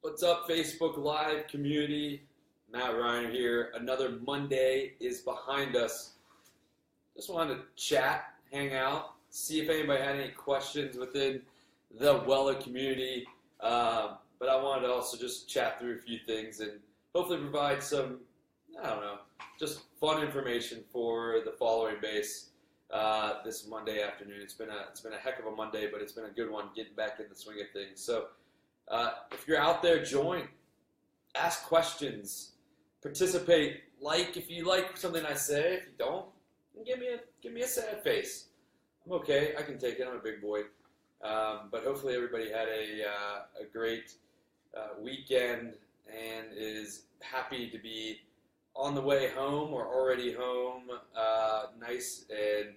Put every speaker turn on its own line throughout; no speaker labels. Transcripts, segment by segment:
What's up, Facebook Live community? Matt Reiner here. Another Monday is behind us. Just wanted to chat, hang out, see if anybody had any questions within the Wela community. But I wanted to also just chat through a few things and hopefully provide some, just fun information for the following base this Monday afternoon. It's been a heck of a Monday, but it's been a good one getting back in the swing of things. So if you're out there, join, ask questions, participate. If you like something I say. If you don't, give me a sad face. I'm okay. I can take it. I'm a big boy. But hopefully everybody had a great weekend and is happy to be on the way home or already home, nice and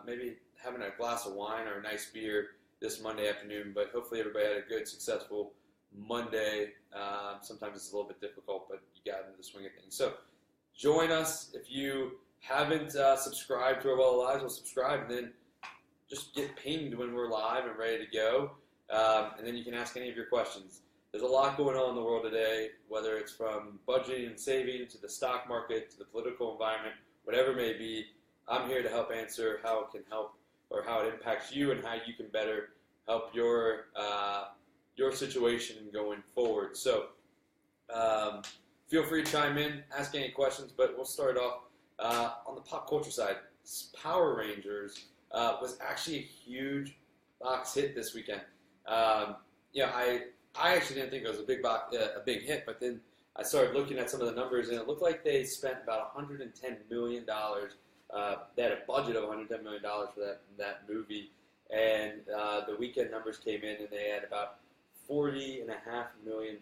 maybe having a glass of wine or a nice beer this Monday afternoon. But hopefully everybody had a good, successful Monday. Sometimes it's a little bit difficult, but you got into the swing of things. So join us. If you haven't subscribed to our Well Lives, we'll subscribe and then just get pinged when we're live and ready to go. And then you can ask any of your questions. There's a lot going on in the world today, whether it's from budgeting and saving to the stock market to the political environment, whatever it may be. I'm here to help answer how it can help or how it impacts you and how you can better help your situation going forward. So feel free to chime in, ask any questions, but we'll start off on the pop culture side. Power Rangers was actually a huge box hit this weekend. I actually didn't think it was a big hit, but then I started looking at some of the numbers, and it looked like they spent about $110 million. They had a budget of $110 million for that movie, and the weekend numbers came in, and they had about $40.5 million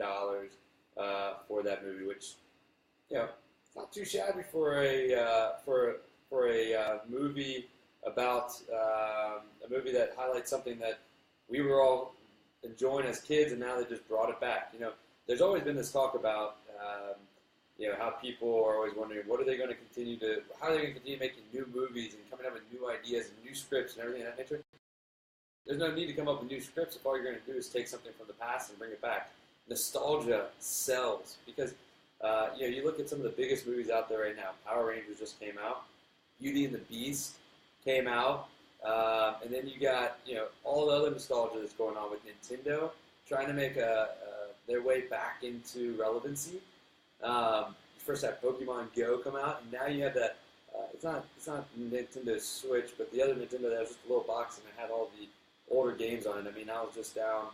for that movie, which it's not too shabby for a movie about a movie that highlights something that we were all enjoying as kids, and now they just brought it back. There's always been this talk about how people are always wondering how are they going to continue making new movies and coming up with new ideas and new scripts and everything of that nature. There's no need to come up with new scripts if all you're going to do is take something from the past and bring it back. Nostalgia sells because you look at some of the biggest movies out there right now. Power Rangers just came out. Beauty and the Beast came out. And then you got all the other nostalgia that's going on with Nintendo trying to make their way back into relevancy. You first had Pokemon Go come out, and now you have that. It's not Nintendo Switch, but the other Nintendo that was just a little box and it had all the older games on it. I mean, I was just down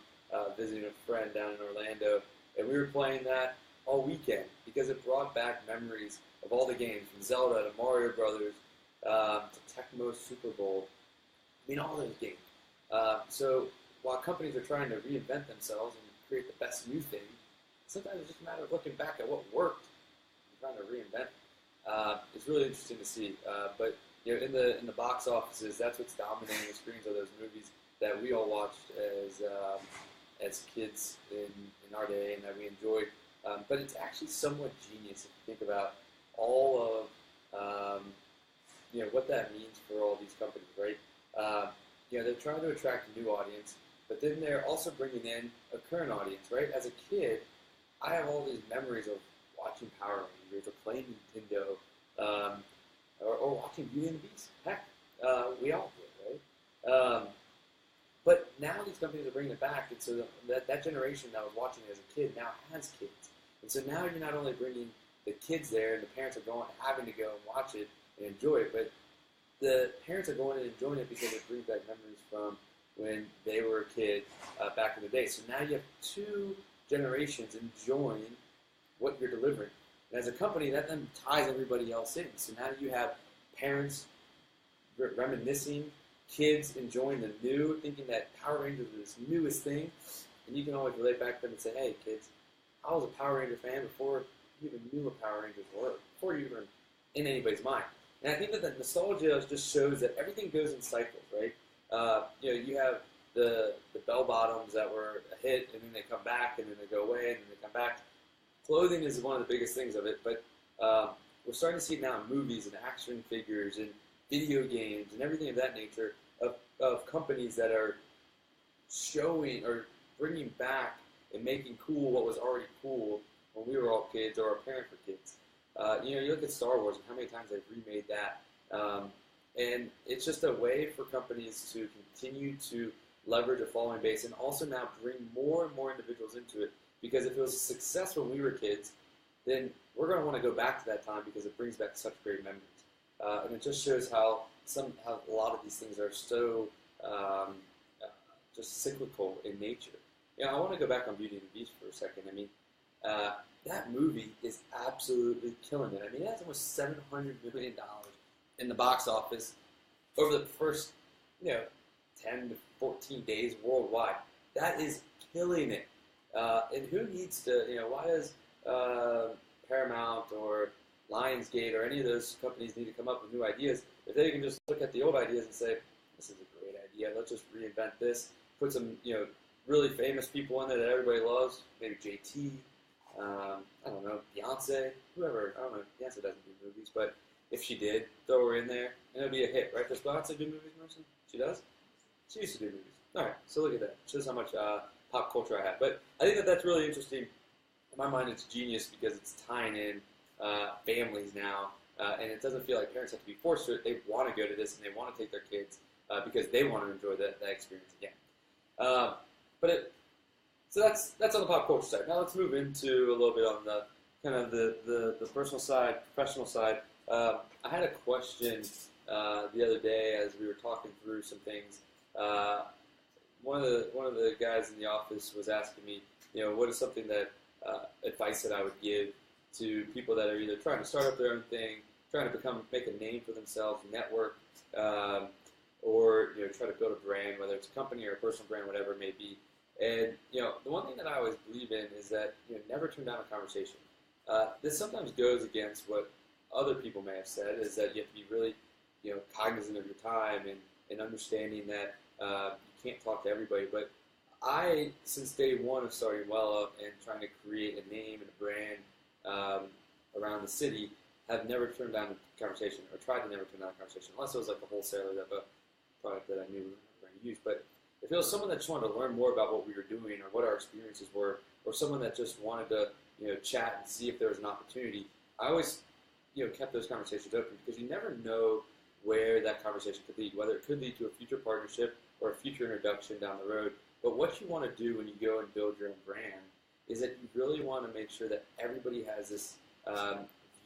visiting a friend down in Orlando, and we were playing that all weekend because it brought back memories of all the games from Zelda to Mario Brothers to Tecmo Super Bowl. I mean, all those games. So while companies are trying to reinvent themselves and create the best new thing, sometimes it's just a matter of looking back at what worked and trying to reinvent it. It's really interesting to see. But in the box offices, that's what's dominating the screens are those movies that we all watched as kids in our day and that we enjoyed. But it's actually somewhat genius if you think about all of what that means for all these companies, right? They're trying to attract a new audience, but then they're also bringing in a current audience, right? As a kid, I have all these memories of watching Power Rangers or playing Nintendo or watching Beauty and the Beast. Heck, we all did, right? But now these companies are bringing it back, and so that generation that was watching it as a kid now has kids. And so now you're not only bringing the kids there, and the parents are having to go and watch it and enjoy it, but the parents are going and enjoying it because it brings back memories from when they were a kid back in the day. So now you have two generations enjoying what you're delivering. And as a company, that then ties everybody else in. So now you have parents reminiscing, kids enjoying the new, thinking that Power Rangers is this newest thing. And you can always relate back to them and say, hey, kids, I was a Power Ranger fan before you even knew what Power Rangers were, before you even in anybody's mind. And I think that the nostalgia just shows that everything goes in cycles, right? You have the bell bottoms that were a hit, and then they come back, and then they go away, and then they come back. Clothing is one of the biggest things of it, but we're starting to see it now in movies and action figures and video games and everything of that nature of companies that are showing or bringing back and making cool what was already cool when we were all kids or our parents were kids. You look at Star Wars and how many times they've remade that. And it's just a way for companies to continue to leverage a following base and also now bring more and more individuals into it. Because if it was a success when we were kids, then we're going to want to go back to that time because it brings back such great memories. And it just shows how a lot of these things are so just cyclical in nature. I want to go back on Beauty and the Beast for a second. I mean, that movie is absolutely killing it. I mean, it has almost $700 million in the box office over the first, 10 to 14 days worldwide. That is killing it. And who needs to, why does Paramount or Lionsgate or any of those companies need to come up with new ideas if they can just look at the old ideas and say, this is a great idea, let's just reinvent this, put some, really famous people in there that everybody loves, maybe JT, I don't know, Beyonce, whoever, I don't know, Beyonce doesn't do movies, but if she did, throw her in there, and it'll be a hit, right? Does Beyonce do movies, Mercy? She does? She used to do movies. All right, so look at that. Shows how much pop culture I have. But I think that's really interesting. In my mind, it's genius because it's tying in families now, and it doesn't feel like parents have to be forced to it. They want to go to this, and they want to take their kids because they want to enjoy that experience again. So that's on the pop culture side. Now let's move into a little bit on the kind of the personal side, professional side. I had a question the other day as we were talking through some things. One of the guys in the office was asking me, what is something that advice that I would give to people that are either trying to start up their own thing, trying to make a name for themselves, network, or try to build a brand, whether it's a company or a personal brand, whatever it may be. And the one thing that I always believe in is that never turn down a conversation. This sometimes goes against what other people may have said, is that you have to be really cognizant of your time and understanding that you can't talk to everybody. But I, since day one of starting Wela and trying to create a name and a brand around the city, have never turned down a conversation, or tried to never turn down a conversation, unless it was like a wholesaler of a product that I knew we were going to use. But if it was someone that just wanted to learn more about what we were doing or what our experiences were, or someone that just wanted to chat and see if there was an opportunity, I always kept those conversations open, because you never know where that conversation could lead, whether it could lead to a future partnership or a future introduction down the road. But what you want to do when you go and build your own brand is that you really want to make sure that everybody has this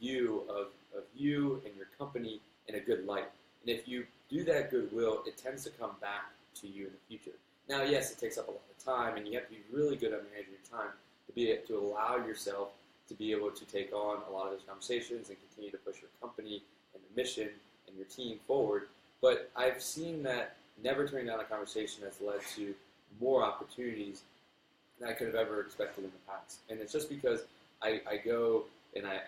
view of you and your company in a good light. And if you do that goodwill, it tends to come back to you in the future. Now, yes, it takes up a lot of time, and you have to be really good at managing your time to allow yourself to be able to take on a lot of those conversations and continue to push your company and the mission and your team forward. But I've seen that never turning down a conversation has led to more opportunities than I could have ever expected in the past. And it's just because I go and I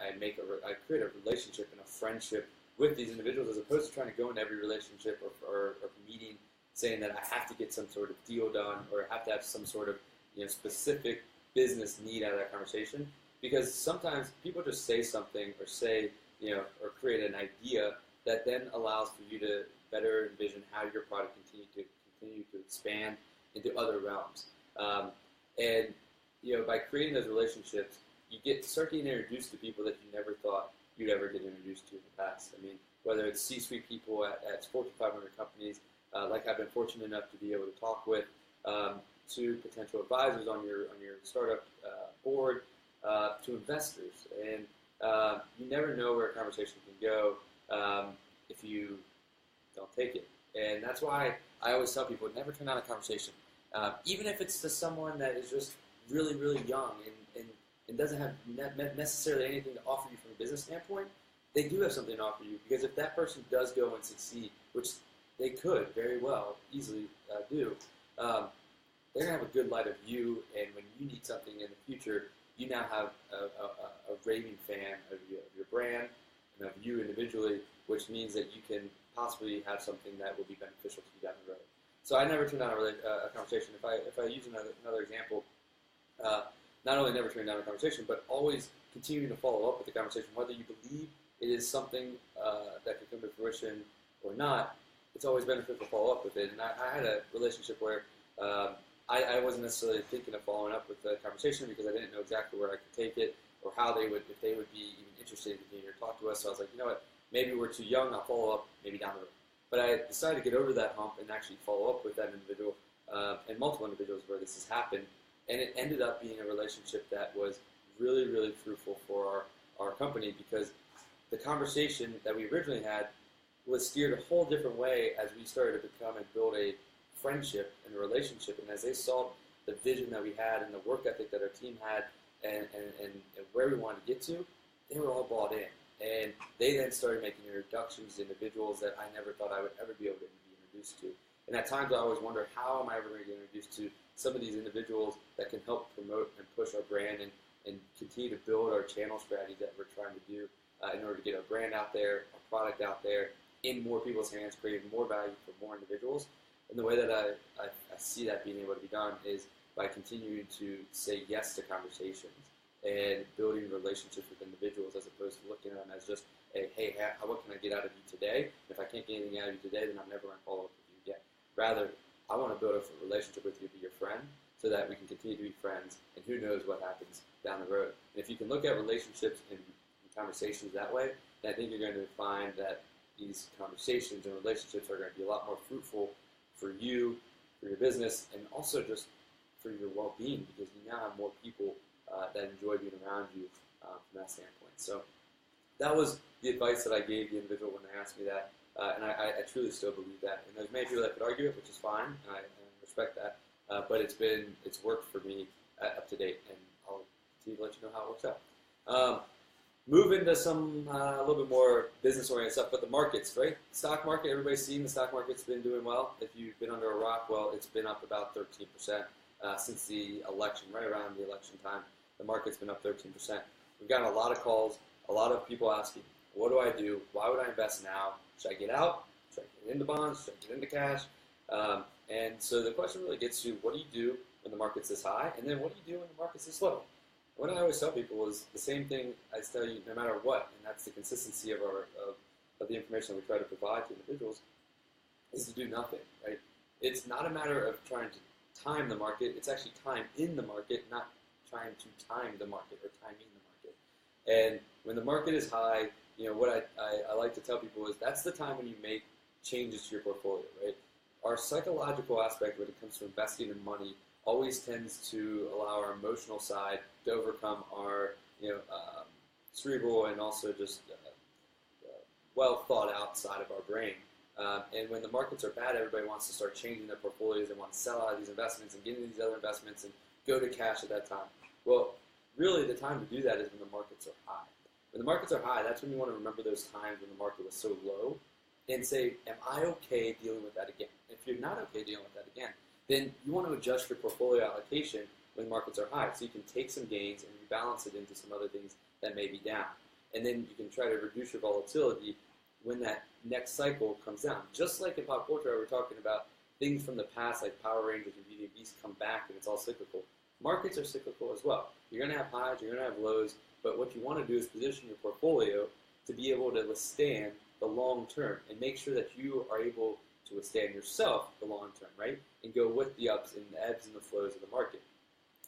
create a relationship and a friendship with these individuals, as opposed to trying to go into every relationship or meeting saying that I have to get some sort of deal done or I have to have some sort of specific business need out of that conversation. Because sometimes people just say something or say, or create an idea that then allows for you to better envision how your product continue to expand into other realms. And by creating those relationships, you start getting introduced to people that you never thought you'd ever get introduced to in the past. I mean, whether it's C-suite people at Fortune 500 companies, like I've been fortunate enough to be able to talk with, to potential advisors on your startup board, to investors, and you never know where a conversation can go if you don't take it. And that's why I always tell people, never turn down a conversation, even if it's to someone that is just really, really young and doesn't have necessarily anything to offer you from a business standpoint. They do have something to offer you, because if that person does go and succeed, which they could very well easily do, they're going to have a good light of you, and when you need something in the future, you now have a raving fan of your brand and of you individually, which means that you can possibly have something that will be beneficial to you down the road. So I never turn down a conversation. If I use another example, not only never turn down a conversation, but always continuing to follow up with the conversation, whether you believe it is something that could come to fruition or not. It's always beneficial to follow up with it. And I had a relationship where I wasn't necessarily thinking of following up with the conversation because I didn't know exactly where I could take it or how they would, if they would be even interested in continuing to talk to us. So I was like, you know what, maybe we're too young. I'll follow up maybe down the road. But I decided to get over that hump and actually follow up with that individual and multiple individuals where this has happened. And it ended up being a relationship that was really, really fruitful for our company because the conversation that we originally had was steered a whole different way as we started to become and build a friendship and a relationship. And as they saw the vision that we had and the work ethic that our team had and where we wanted to get to, they were all bought in. And they then started making introductions to individuals that I never thought I would ever be able to be introduced to. And at times I always wonder, how am I ever going to get introduced to some of these individuals that can help promote and push our brand and continue to build our channel strategy that we're trying to do in order to get our brand out there, our product out there, in more people's hands, creating more value for more individuals. And the way that I see that being able to be done is by continuing to say yes to conversations and building relationships with individuals as opposed to looking at them as just a, hey, what can I get out of you today? If I can't get anything out of you today, then I'm never going to follow up with you again. Rather, I want to build a relationship with you, be your friend, so that we can continue to be friends, and who knows what happens down the road. And if you can look at relationships and conversations that way, then I think you're going to find that these conversations and relationships are going to be a lot more fruitful for you, for your business, and also just for your well-being, because you now have more people that enjoy being around you from that standpoint. So that was the advice that I gave the individual when they asked me that, and I truly still believe that. And there's many people that could argue it, which is fine, and I respect that, but it's worked for me up to date, and I'll continue to let you know how it works out. Move into some a little bit more business-oriented stuff, but the markets, right? Stock market, everybody's seen the stock market's been doing well. If you've been under a rock, well, it's been up about 13% since the election, right around the election time. The market's been up 13%. We've gotten a lot of calls, a lot of people asking, what do I do? Why would I invest now? Should I get out? Should I get into bonds? Should I get into cash? And so the question really gets to, what do you do when the market's this high? And then what do you do when the market's this low? What I always tell people is the same thing I tell you no matter what, and that's the consistency of the information that we try to provide to individuals, is to do nothing, right? It's not a matter of trying to time the market, it's actually time in the market, not trying to time the market or timing the market. And when the market is high, you know, what I like to tell people is that's the time when you make changes to your portfolio, right? Our psychological aspect when it comes to investing in money always tends to allow our emotional side to overcome our, cerebral and also just well thought out side of our brain. And when the markets are bad, everybody wants to start changing their portfolios. They want to sell out of these investments and get into these other investments and go to cash at that time. Well, really the time to do that is when the markets are high. When the markets are high, that's when you want to remember those times when the market was so low and say, am I okay dealing with that again? If you're not okay dealing with that again, then you want to adjust your portfolio allocation when markets are high. So you can take some gains and rebalance it into some other things that may be down. And then you can try to reduce your volatility when that next cycle comes down. Just like in pop culture, we're talking about things from the past like Power Rangers and Beauty and Beast come back and it's all cyclical. Markets are cyclical as well. You're going to have highs, you're going to have lows, but what you want to do is position your portfolio to be able to withstand the long term and make sure that you are able to withstand yourself the long term, right? And go with the ups and the ebbs and the flows of the market.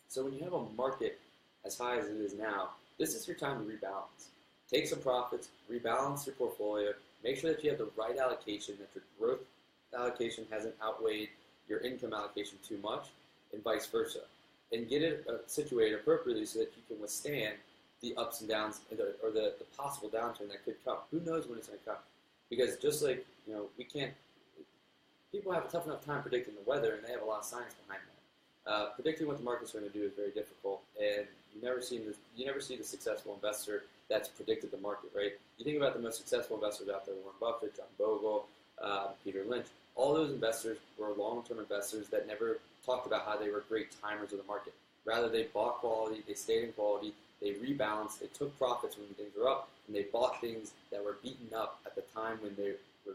So when you have a market as high as it is now, this is your time to rebalance. Take some profits, rebalance your portfolio, make sure that you have the right allocation, that your growth allocation hasn't outweighed your income allocation too much, and vice versa. And get it situated appropriately so that you can withstand the ups and downs or the possible downturn that could come. Who knows when it's going to come? Because just like, people have a tough enough time predicting the weather, and they have a lot of science behind that. Predicting what the market's going to do is very difficult, and you never see the successful investor that's predicted the market, right? You think about the most successful investors out there: Warren Buffett, John Bogle, Peter Lynch. All those investors were long-term investors that never talked about how they were great timers of the market. Rather, they bought quality, they stayed in quality, they rebalanced, they took profits when things were up, and they bought things that were beaten up at the time when they were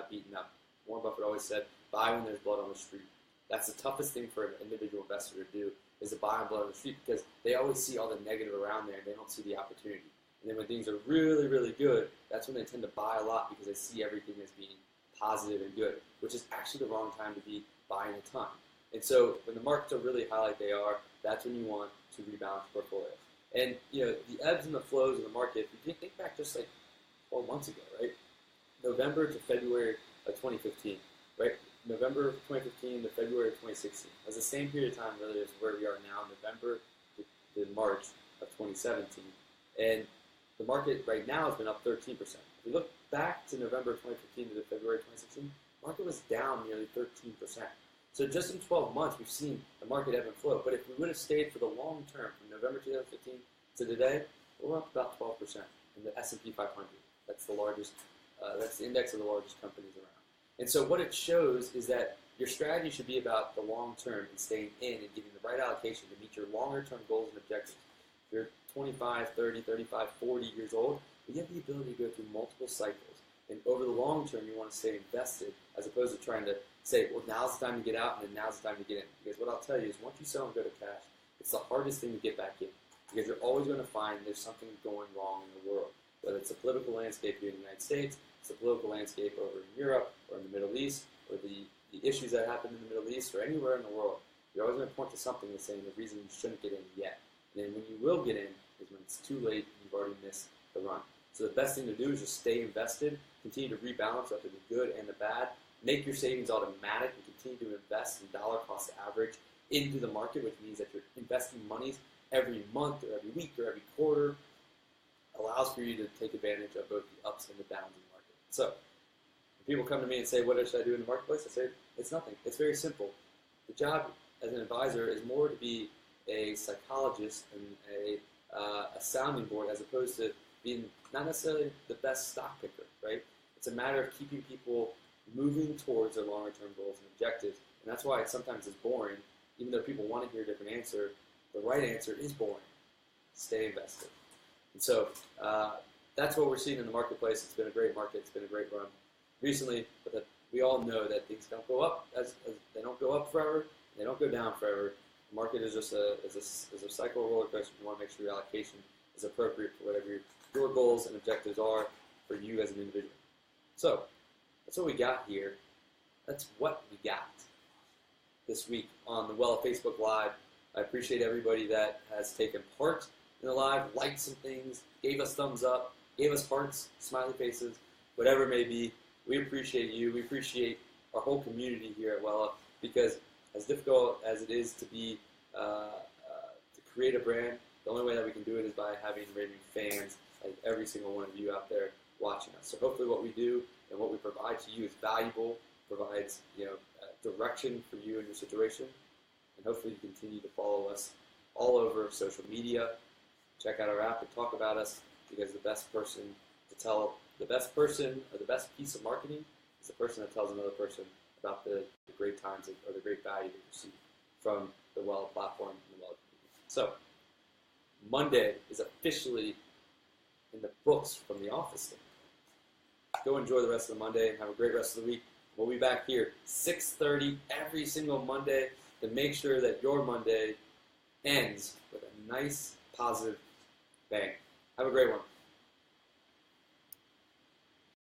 beaten up. Warren Buffett always said, buy when there's blood on the street. That's the toughest thing for an individual investor to do, is to buy on blood on the street, because they always see all the negative around there and they don't see the opportunity. And then when things are really, really good, that's when they tend to buy a lot because they see everything as being positive and good, which is actually the wrong time to be buying a ton. And so when the markets are really high like they are, that's when you want to rebalance your portfolio. And the ebbs and the flows of the market, if you think back just like 12 months ago, right? November to February of 2015, right? November of 2015 to February of 2016. That's the same period of time really as where we are now, November to March of 2017. And the market right now has been up 13%. If we look back to November of 2015 to February of 2016, the market was down nearly 13%. So just in 12 months, we've seen the market ebb and flow. But if we would have stayed for the long term, from November 2015 to today, we're up about 12% in the S&P 500. That's the largest. That's the index of the largest companies around. And so what it shows is that your strategy should be about the long term and staying in and getting the right allocation to meet your longer term goals and objectives. If you're 25, 30, 35, 40 years old, you have the ability to go through multiple cycles. And over the long term, you want to stay invested as opposed to trying to say, well, now's the time to get out and then now's the time to get in. Because what I'll tell you is once you sell and go to cash, it's the hardest thing to get back in. Because you're always going to find there's something going wrong in the world. Whether it's the political landscape here in the United States, it's the political landscape over in Europe or in the Middle East, or the issues that happen in the Middle East or anywhere in the world. You're always going to point to something that's saying the reason you shouldn't get in yet. And then when you will get in is when it's too late and you've already missed the run. So the best thing to do is just stay invested, continue to rebalance after the good and the bad, make your savings automatic and continue to invest in dollar cost average into the market, which means that you're investing monies every month or every week or every quarter, allows for you to take advantage of both the ups and the downs in the market. So when people come to me and say, what should I do in the marketplace? I say, it's nothing. It's very simple. The job as an advisor is more to be a psychologist and a sounding board as opposed to being not necessarily the best stock picker, right? It's a matter of keeping people moving towards their longer-term goals and objectives. And that's why sometimes it's boring. Even though people want to hear a different answer, the right answer is boring. Stay invested. And so that's what we're seeing in the marketplace. It's been a great market. It's been a great run recently. But we all know that things don't go up as they don't go up forever. They don't go down forever. The market is just a cycle roller coaster. You want to make sure your allocation is appropriate for whatever your goals and objectives are for you as an individual. So that's what we got here. That's what we got this week on the Wela Facebook Live. I appreciate everybody that has taken part in the live, liked some things, gave us thumbs up, gave us hearts, smiley faces, whatever it may be. We appreciate you. We appreciate our whole community here at Wela, because as difficult as it is to be to create a brand, the only way that we can do it is by having raving fans like every single one of you out there watching us. So hopefully what we do and what we provide to you is valuable, provides direction for you and your situation, and hopefully you continue to follow us all over social media. Check out our app and talk about us, because the best person or the best piece of marketing is the person that tells another person about the great times or the great value that you receive from the Wela platform and the Wela community. So Monday is officially in the books from the office thing. Go enjoy the rest of the Monday and have a great rest of the week. We'll be back here 6:30 every single Monday to make sure that your Monday ends with a nice, positive bang. Have a great one.